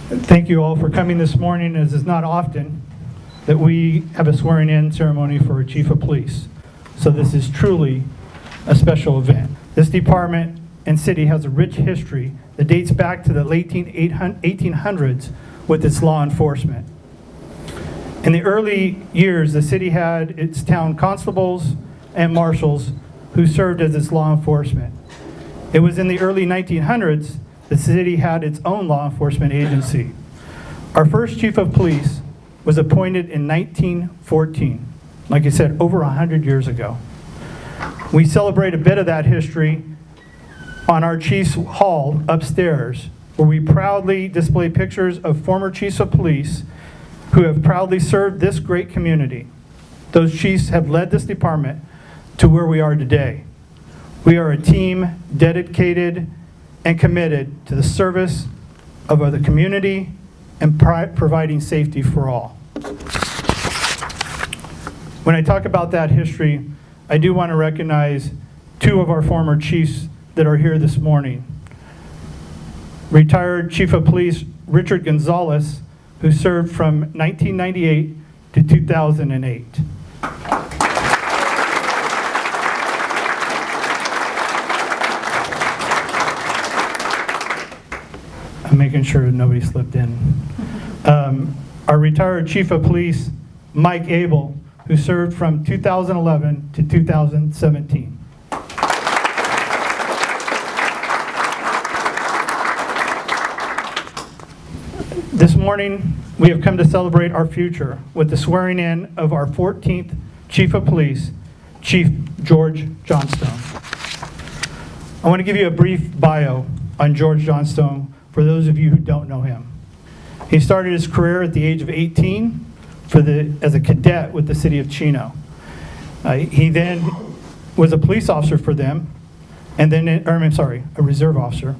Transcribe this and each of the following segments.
Thank you all for coming this morning, as it's not often that we have a swearing-in ceremony for a chief of police. So this is truly a special event. This department and city has a rich history that dates back to the late 1800s with its law enforcement. In the early years, the city had its town constables and marshals who served as its law enforcement. It was in the early 1900s the city had its own law enforcement agency. Our first chief of police was appointed in 1914, like I said, over 100 years ago. We celebrate a bit of that history on our Chiefs Hall upstairs, where we proudly display pictures of former chiefs of police who have proudly served this great community. Those chiefs have led this department to where we are today. We are a team dedicated and committed to the service of the community and providing safety for all. When I talk about that history, I do want to recognize two of our former chiefs that are here this morning. Retired Chief of Police Richard Gonzalez, who served from 1998 to 2008. I'm making sure nobody slipped in. Our retired Chief of Police Mike Abel, who served from 2011 to 2017. This morning, we have come to celebrate our future with the swearing in of our 14th Chief of Police, Chief George Johnstone. I want to give you a brief bio on George Johnstone for those of you who don't know him. He started his career at the age of 18 as a cadet with the city of Chino. He then was a police officer for them, and then, a reserve officer.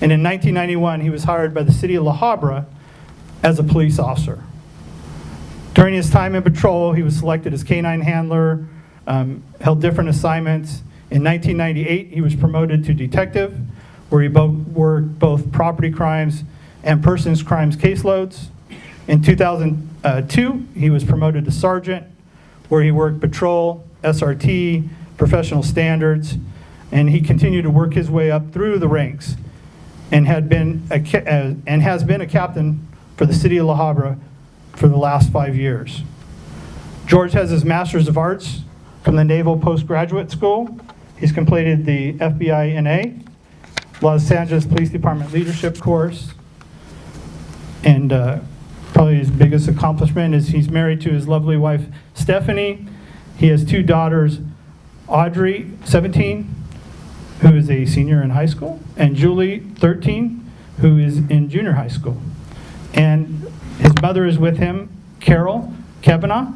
And in 1991, he was hired by the city of La Habra as a police officer. During his time in patrol, he was selected as canine handler, held different assignments. In 1998, he was promoted to detective, where he worked both property crimes and persons crimes caseloads. In 2002, he was promoted to sergeant, where he worked patrol, SRT, professional standards, and he continued to work his way up through the ranks and has been a captain for the city of La Habra for the last 5 years. George has his Master's of Arts from the Naval Postgraduate School. He's completed the FBI NA, Los Angeles Police Department Leadership course, and probably his biggest accomplishment is he's married to his lovely wife, Stephanie. He has two daughters, Audrey, 17, who is a senior in high school, and Julie, 13, who is in junior high school. And his mother is with him, Carol Kavanaugh,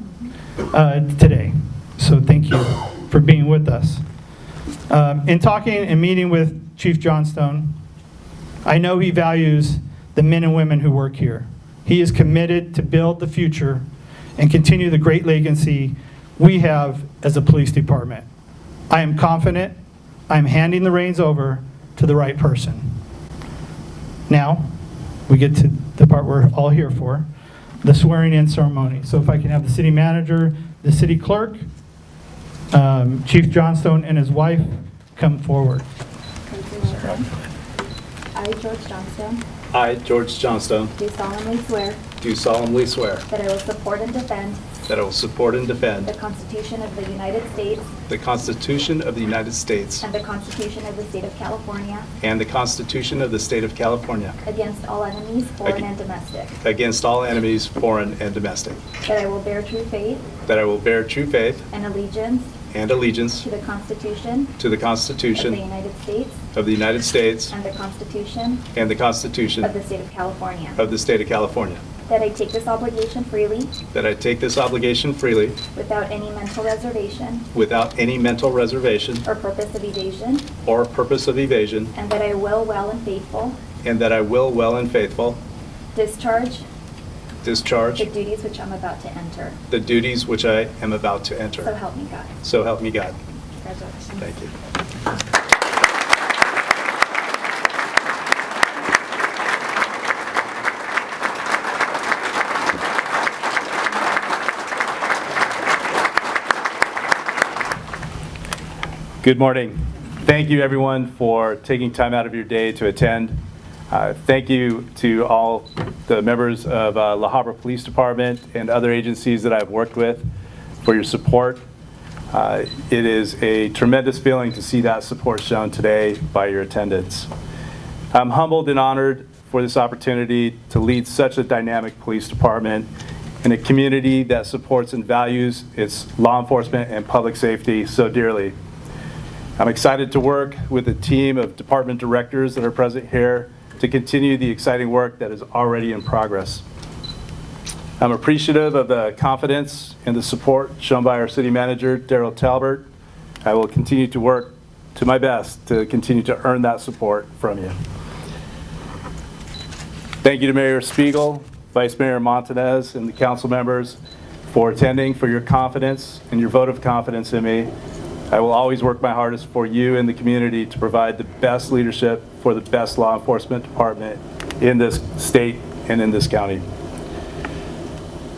today. So thank you for being with us. In talking and meeting with Chief Johnstone, I know he values the men and women who work here. He is committed to build the future and continue the great legacy we have as a police department. I am confident I'm handing the reins over to the right person. Now, we get to the part we're all here for, the swearing-in ceremony. So if I can have the city manager, the city clerk, Chief Johnstone and his wife come forward. I, George Johnstone, I, George Johnstone, do solemnly swear that I will support and defend the Constitution of the United States the Constitution of the United States and the Constitution of the State of California and the Constitution of the State of California against all enemies, foreign and domestic. against all enemies, foreign and domestic. That I will bear true faith That I will bear true faith and allegiance and allegiance to the Constitution to the of the Constitution United States of the United States and the Constitution and the Constitution of the State of California. of the State of California. That I take this obligation freely That I take this obligation freely without any mental reservation without any mental reservation or purpose of evasion. or purpose of evasion, And that I will well and faithful and that I will well and faithful discharge discharge the duties which I'm about to enter. the duties which I am about to So enter. help me God. So help me God. Congratulations. Thank you. Good morning. Thank you, everyone, for taking time out of your day to attend. Thank you to all the members of La Habra Police Department and other agencies that I've worked with for your support. It is a tremendous feeling to see that support shown today by your attendance. I'm humbled and honored for this opportunity to lead such a dynamic police department in a community that supports and values its law enforcement and public safety so dearly. I'm excited to work with a team of department directors that are present here to continue the exciting work that is already in progress. I'm appreciative of the confidence and the support shown by our city manager, Darrell Talbert. I will continue to work to my best to continue to earn that support from you. Thank you to Mayor Spiegel, Vice Mayor Montanez, and the council members for attending, for your confidence and your vote of confidence in me. I will always work my hardest for you and the community to provide the best leadership for the best law enforcement department in this state and in this county.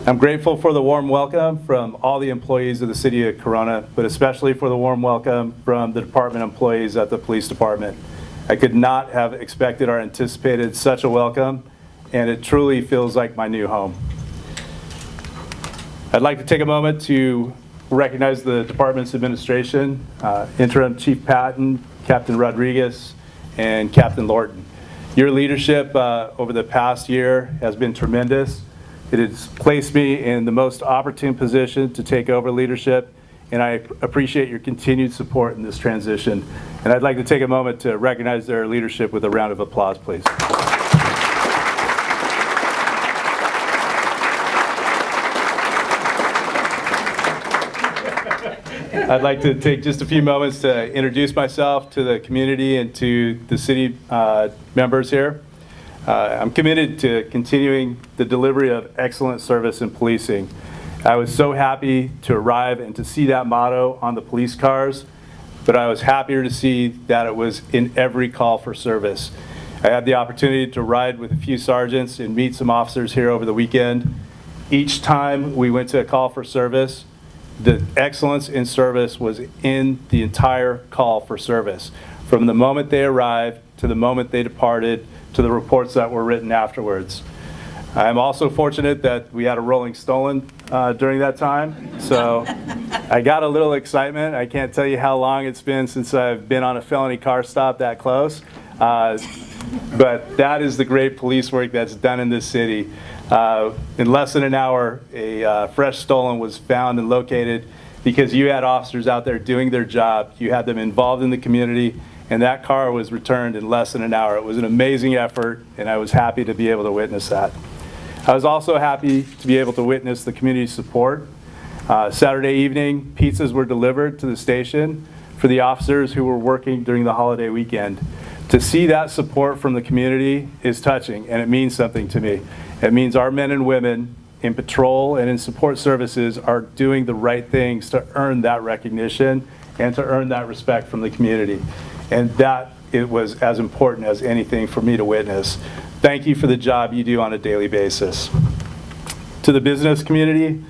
I'm grateful for the warm welcome from all the employees of the city of Corona, but especially for the warm welcome from the department employees at the police department. I could not have expected or anticipated such a welcome, and it truly feels like my new home. I'd like to take a moment to recognize the department's administration, Interim Chief Patton, Captain Rodriguez, and Captain Lorton. Your leadership over the past year has been tremendous. It has placed me in the most opportune position to take over leadership, and I appreciate your continued support in this transition. And I'd like to take a moment to recognize their leadership with a round of applause, please. I'd like to take just a few moments to introduce myself to the community and to the city members here. I'm committed to continuing the delivery of excellent service in policing. I was so happy to arrive and to see that motto on the police cars, but I was happier to see that it was in every call for service. I had the opportunity to ride with a few sergeants and meet some officers here over the weekend. Each time we went to a call for service, the excellence in service was in the entire call for service, from the moment they arrived to the moment they departed to the reports that were written afterwards. I'm also fortunate that we had a rolling stolen during that time, so I got a little excitement. I can't tell you how long it's been since I've been on a felony car stop that close, but that is the great police work that's done in this city. In less than an hour, a fresh stolen was found and located because you had officers out there doing their job. You had them involved in the community, and that car was returned in less than an hour. It was an amazing effort, and I was happy to be able to witness that. I was also happy to be able to witness the community support. Saturday evening, pizzas were delivered to the station for the officers who were working during the holiday weekend. To see that support from the community is touching, and it means something to me. It means our men and women in patrol and in support services are doing the right things to earn that recognition and to earn that respect from the community. And that it was as important as anything for me to witness. Thank you for the job you do on a daily basis. To the business community,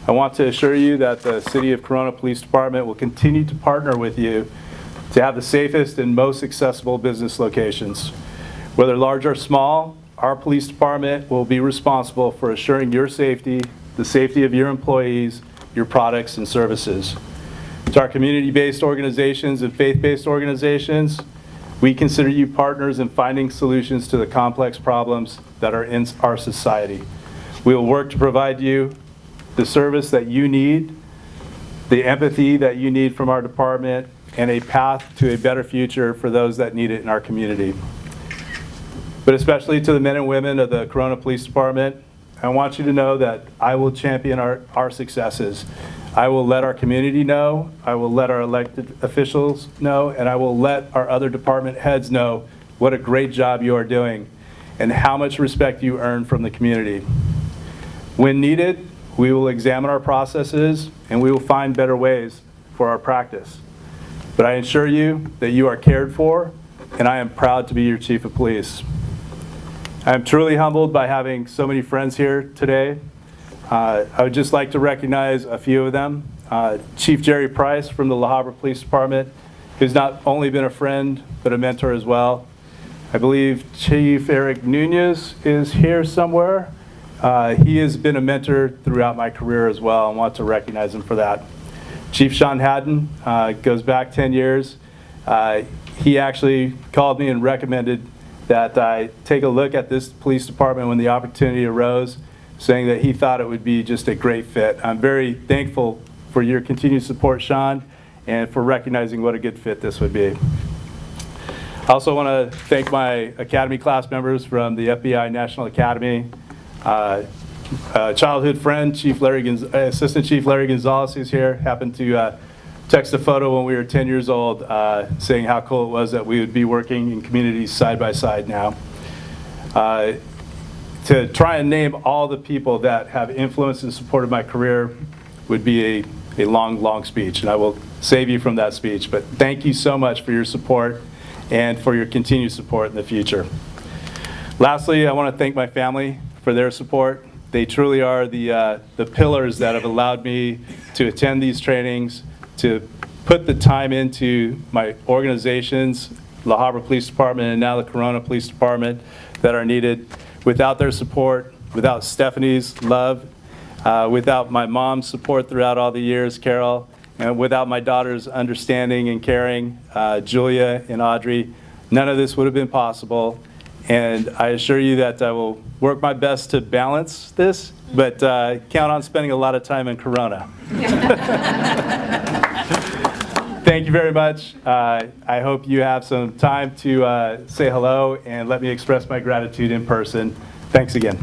I want to assure you that the City of Corona Police Department will continue to partner with you to have the safest and most accessible business locations. Whether large or small, our police department will be responsible for assuring your safety, the safety of your employees, your products and services. To our community-based organizations and faith-based organizations, we consider you partners in finding solutions to the complex problems that are in our society. We will work to provide you the service that you need, the empathy that you need from our department, and a path to a better future for those that need it in our community. But especially to the men and women of the Corona Police Department, I want you to know that I will champion our successes. I will let our community know, I will let our elected officials know, and I will let our other department heads know what a great job you are doing and how much respect you earn from the community. When needed, we will examine our processes and we will find better ways for our practice. But I assure you that you are cared for, and I am proud to be your Chief of Police. I am truly humbled by having so many friends here today. I would just like to recognize a few of them. Chief Jerry Price from the La Habra Police Department who's not only been a friend, but a mentor as well. I believe Chief Eric Nunez is here somewhere. He has been a mentor throughout my career as well. I want to recognize him for that. Chief Sean Haddon goes back 10 years. He actually called me and recommended that I take a look at this police department when the opportunity arose, saying that he thought it would be just a great fit. I'm very thankful for your continued support, Sean, and for recognizing what a good fit this would be. I also want to thank my Academy class members from the FBI National Academy. Childhood friend, Assistant Chief Larry Gonzalez, who's here, happened to text a photo when we were 10 years old saying how cool it was that we would be working in communities side by side now. To try and name all the people that have influenced and supported my career would be a long, long speech, and I will save you from that speech. But thank you so much for your support and for your continued support in the future. Lastly, I want to thank my family for their support. They truly are the pillars that have allowed me to attend these trainings, to put the time into my organizations, La Habra Police Department and now the Corona Police Department, that are needed. Without their support, without Stephanie's love, without my mom's support throughout all the years, Carol, and without my daughter's understanding and caring, Julia and Audrey, none of this would have been possible. And I assure you that I will work my best to balance this, but count on spending a lot of time in Corona. Thank you very much. I hope you have some time to say hello and let me express my gratitude in person. Thanks again.